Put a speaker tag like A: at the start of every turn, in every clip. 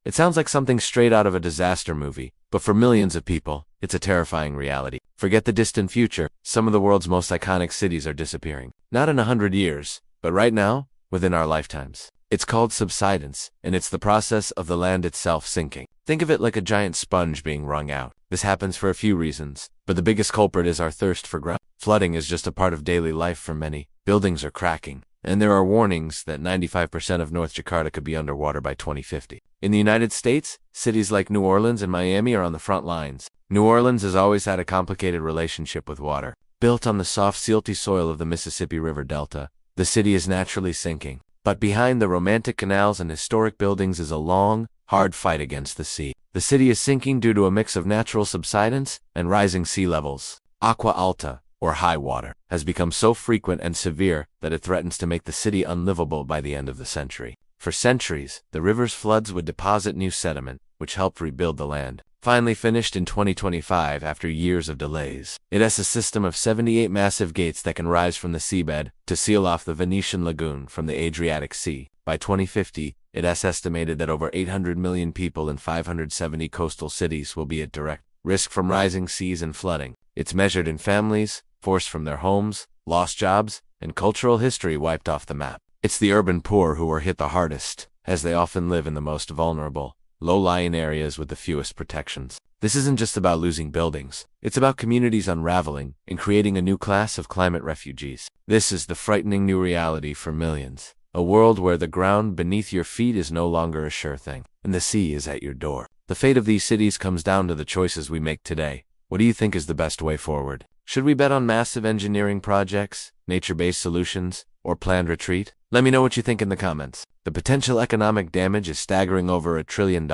A: It sounds like something straight out of a disaster movie, but for millions of people, it's a terrifying reality. Forget the distant future, some of the world's most iconic cities are disappearing. Not in 100 years, but right now, within our lifetimes. It's called subsidence, and it's the process of the land itself sinking. Think of it like a giant sponge being wrung out. This happens for a few reasons, but the biggest culprit is our thirst for ground. Flooding is just a part of daily life for many. Buildings are cracking, and there are warnings that 95% of North Jakarta could be underwater by 2050. In the United States, cities like New Orleans and Miami are on the front lines. New Orleans has always had a complicated relationship with water. Built on the soft, silty soil of the Mississippi River Delta, the city is naturally sinking. But behind the romantic canals and historic buildings is a long, hard fight against the sea. The city is sinking due to a mix of natural subsidence and rising sea levels. Aqua alta, or high water, has become so frequent and severe that it threatens to make the city unlivable by the end of the century. For centuries, the river's floods would deposit new sediment, which helped rebuild the land. Finally finished in 2025 after years of delays. It has a system of 78 massive gates that can rise from the seabed to seal off the Venetian lagoon from the Adriatic Sea. By 2050, it has estimated that over 800 million people in 570 coastal cities will be at direct risk from rising seas and flooding. It's measured in families, forced from their homes, lost jobs, and cultural history wiped off the map. It's the urban poor who are hit the hardest, as they often live in the most vulnerable, low-lying areas with the fewest protections. This isn't just about losing buildings. It's about communities unraveling and creating a new class of climate refugees. This is the frightening new reality for millions. A world where the ground beneath your feet is no longer a sure thing, and the sea is at your door. The fate of these cities comes down to the choices we make today. What do you think is the best way forward? Should we bet on massive engineering projects, nature-based solutions, or planned retreat? Let me know what you think in the comments. The potential economic damage is staggering over $1 trillion.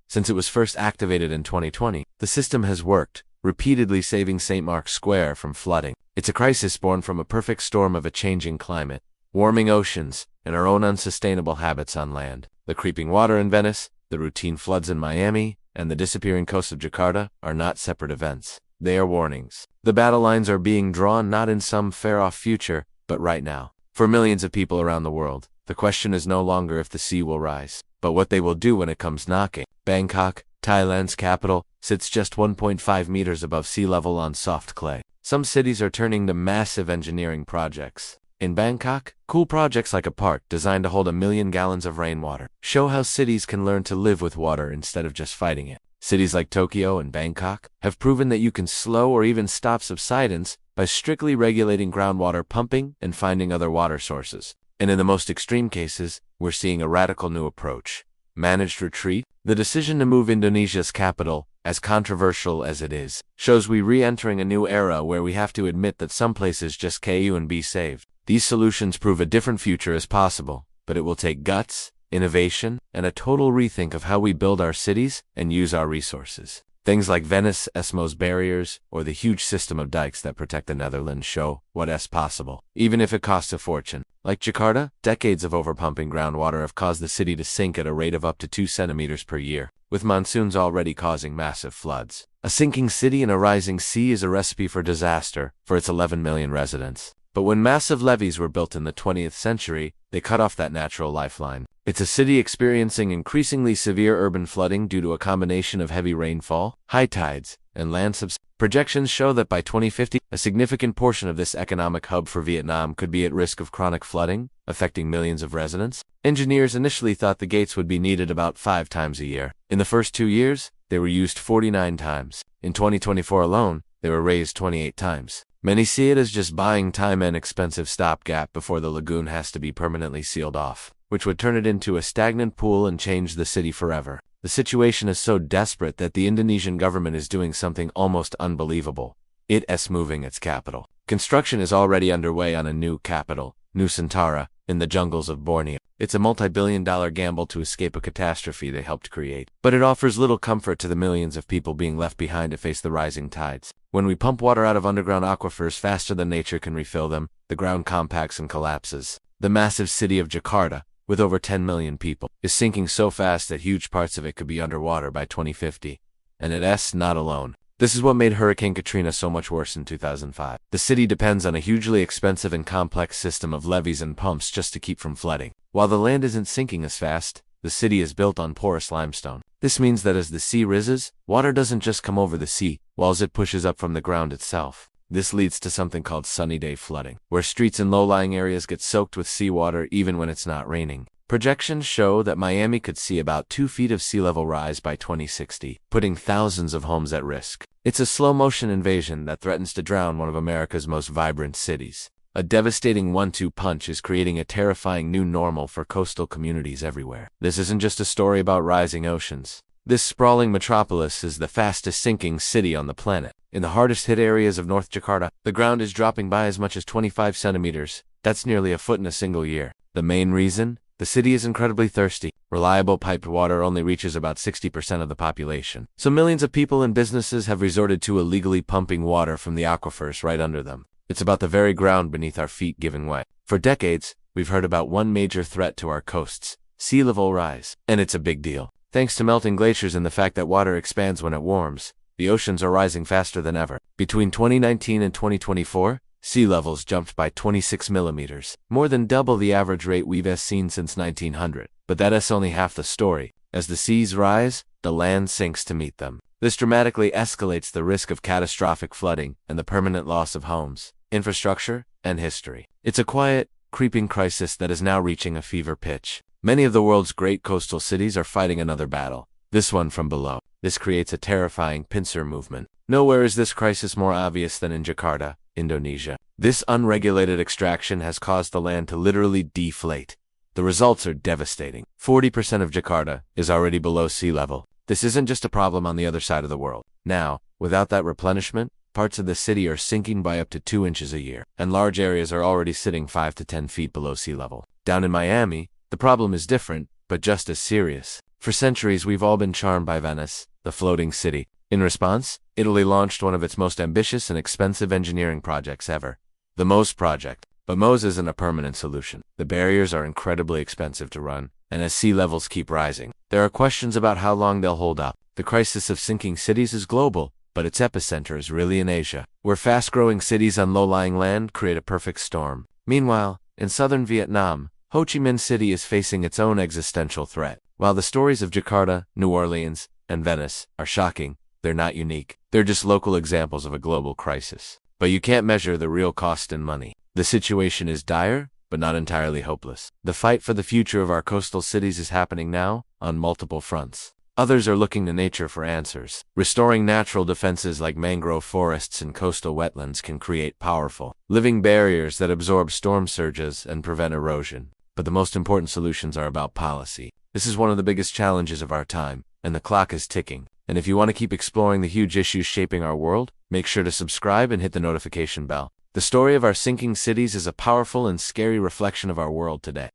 A: Since it was first activated in 2020, the system has worked, repeatedly saving St. Mark's Square from flooding. It's a crisis born from a perfect storm of a changing climate, warming oceans, and our own unsustainable habits on land. The creeping water in Venice, the routine floods in Miami, and the disappearing coast of Jakarta are not separate events. They are warnings. The battle lines are being drawn not in some far-off future, but right now. For millions of people around the world, the question is no longer if the sea will rise, but what they will do when it comes knocking. Bangkok, Thailand's capital, sits just 1.5 meters above sea level on soft clay. Some cities are turning to massive engineering projects. In Bangkok, cool projects like a park designed to hold 1 million gallons of rainwater show how cities can learn to live with water instead of just fighting it. Cities like Tokyo and Bangkok have proven that you can slow or even stop subsidence by strictly regulating groundwater pumping and finding other water sources. And in the most extreme cases, we're seeing a radical new approach. Managed retreat. The decision to move Indonesia's capital, as controversial as it is, shows we re-entering a new era where we have to admit that some places just can't be saved. These solutions prove a different future is possible, but it will take guts, innovation, and a total rethink of how we build our cities and use our resources. Things like Venice Esmo's barriers or the huge system of dikes that protect the Netherlands show what's possible, even if it costs a fortune. Like Jakarta, decades of overpumping groundwater have caused the city to sink at a rate of up to 2 centimeters per year, with monsoons already causing massive floods. A sinking city and a rising sea is a recipe for disaster for its 11 million residents. But when massive levees were built in the 20th century, they cut off that natural lifeline. It's a city experiencing increasingly severe urban flooding due to a combination of heavy rainfall, high tides, and land subsidence. Projections show that by 2050, a significant portion of this economic hub for Vietnam could be at risk of chronic flooding, affecting millions of residents. Engineers initially thought the gates would be needed about 5 times a year. In the first 2 years, they were used 49 times. In 2024 alone, they were raised 28 times. Many see it as just buying time and expensive stopgap before the lagoon has to be permanently sealed off, which would turn it into a stagnant pool and change the city forever. The situation is so desperate that the Indonesian government is doing something almost unbelievable. It's moving its capital. Construction is already underway on a new capital, Nusantara, in the jungles of Borneo. It's a multi-billion-dollar gamble to escape a catastrophe they helped create. But it offers little comfort to the millions of people being left behind to face the rising tides. When we pump water out of underground aquifers faster than nature can refill them, the ground compacts and collapses. The massive city of Jakarta, with over 10 million people, is sinking so fast that huge parts of it could be underwater by 2050. And it's not alone. This is what made Hurricane Katrina so much worse in 2005. The city depends on a hugely expensive and complex system of levees and pumps just to keep from flooding. While the land isn't sinking as fast, The city is built on porous limestone. This means that as the sea rises, water doesn't just come over the sea walls, it pushes up from the ground itself. This leads to something called sunny day flooding, where streets in low-lying areas get soaked with seawater even when it's not raining. Projections show that Miami could see about 2 feet of sea level rise by 2060, putting thousands of homes at risk. It's a slow-motion invasion that threatens to drown one of America's most vibrant cities. A devastating 1-2 punch is creating a terrifying new normal for coastal communities everywhere. This isn't just a story about rising oceans. This sprawling metropolis is the fastest sinking city on the planet. In the hardest hit areas of North Jakarta, the ground is dropping by as much as 25 centimeters. That's nearly a foot in a single year. The main reason? The city is incredibly thirsty. Reliable piped water only reaches about 60% of the population. So millions of people and businesses have resorted to illegally pumping water from the aquifers right under them. It's about the very ground beneath our feet giving way. For decades, we've heard about one major threat to our coasts: sea level rise. And it's a big deal. Thanks to melting glaciers and the fact that water expands when it warms, the oceans are rising faster than ever. Between 2019 and 2024, sea levels jumped by 26 millimeters, more than double the average rate we've seen since 1900. But that's only half the story. As the seas rise, the land sinks to meet them. This dramatically escalates the risk of catastrophic flooding and the permanent loss of homes, infrastructure, and history. It's a quiet, creeping crisis that is now reaching a fever pitch. Many of the world's great coastal cities are fighting another battle, this one from below. This creates a terrifying pincer movement. Nowhere is this crisis more obvious than in Jakarta, Indonesia. This unregulated extraction has caused the land to literally deflate. The results are devastating. 40% of Jakarta is already below sea level. This isn't just a problem on the other side of the world. Now, without that replenishment, parts of the city are sinking by up to 2 inches a year, and large areas are already sitting 5 to 10 feet below sea level. Down in Miami, the problem is different, but just as serious. For centuries, we've all been charmed by Venice, the floating city. In response, Italy launched one of its most ambitious and expensive engineering projects ever, the MOSE project. But MOSE isn't a permanent solution. The barriers are incredibly expensive to run, and as sea levels keep rising, there are questions about how long they'll hold up. The crisis of sinking cities is global, but its epicenter is really in Asia, where fast-growing cities on low-lying land create a perfect storm. Meanwhile, in southern Vietnam, Ho Chi Minh City is facing its own existential threat. While the stories of Jakarta, New Orleans, and Venice are shocking, they're not unique. They're just local examples of a global crisis. But you can't measure the real cost in money. The situation is dire, but not entirely hopeless. The fight for the future of our coastal cities is happening now, on multiple fronts. Others are looking to nature for answers. Restoring natural defenses like mangrove forests and coastal wetlands can create powerful, living barriers that absorb storm surges and prevent erosion. But the most important solutions are about policy. This is one of the biggest challenges of our time, and the clock is ticking. And if you want to keep exploring the huge issues shaping our world, make sure to subscribe and hit the notification bell. The story of our sinking cities is a powerful and scary reflection of our world today.